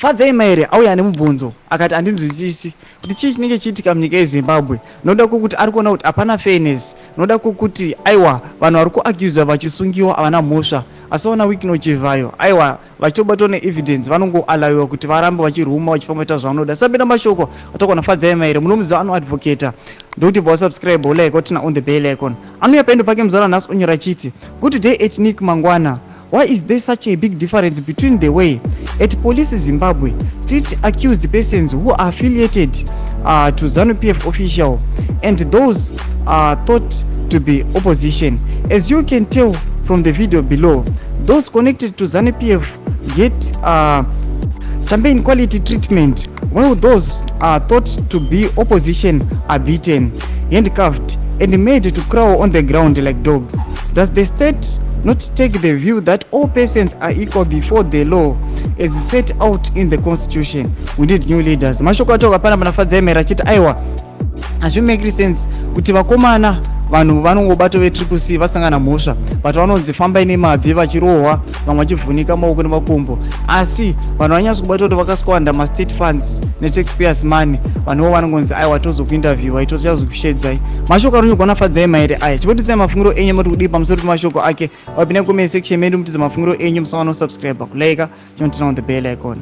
Fadzai Mahere auya nemubvunzo akati andinzwisisi kuti chii chinenge chiitika munyika yeZimbabwe. Noda kuti ari kuona kuti hapana fairness, noda kuti aiwa vanhu vari kuaccuse vachisungiwa havana mhosva asaona wiki inochivhayo, aiwa vachitobatwa neevidence vanongoalawiwa kuti varambe vachiruma vachifamba ita zvavanoda. Sabeda mashoko atakuona Fadzai Mahere munomuziva anoadvocata ndokuti bva subscribe like otina on the bell icon. Anouya paendo pake muzara nhasi onyora chiti good day ethnic mangwana. Why is there such a big difference between the way at police Zimbabwe treat accused persons who are affiliated to ZANU-PF official and those thought to be opposition? As you can tell from the video below, those connected to ZANU-PF get champagne quality treatment, while those thought to be opposition are beaten, handcuffed, and made to crawl on the ground like dogs. Does the state not take the view that all persons are equal before the law as set out in the constitution? We need new leaders. Mashoko acho kapana pana Fadzai Mahere achiti aiwa hazvi make sense kuti vakomana vanhu vanongobata veCCC vasangana mhosva but vanonzi fambai nemabvi vachirohwa vamwe vachivhunika maoko nemakumbo, asi vanhu vanyatso kubata kuti vakasquander mastate funds netaxpayers money, vanhuvo vanongonzi aiwa tozokuinterviewa tozokushedzai. Mashoko anonyorwa naFadzai Mahere aya chipotitsai mafungiro enyu mati kudii pamusoro pemashoko ake. Wapinda comment section medu mutidze mafungiro enyu, musawana kusubscribe, kulike, chinotina on the bell icon.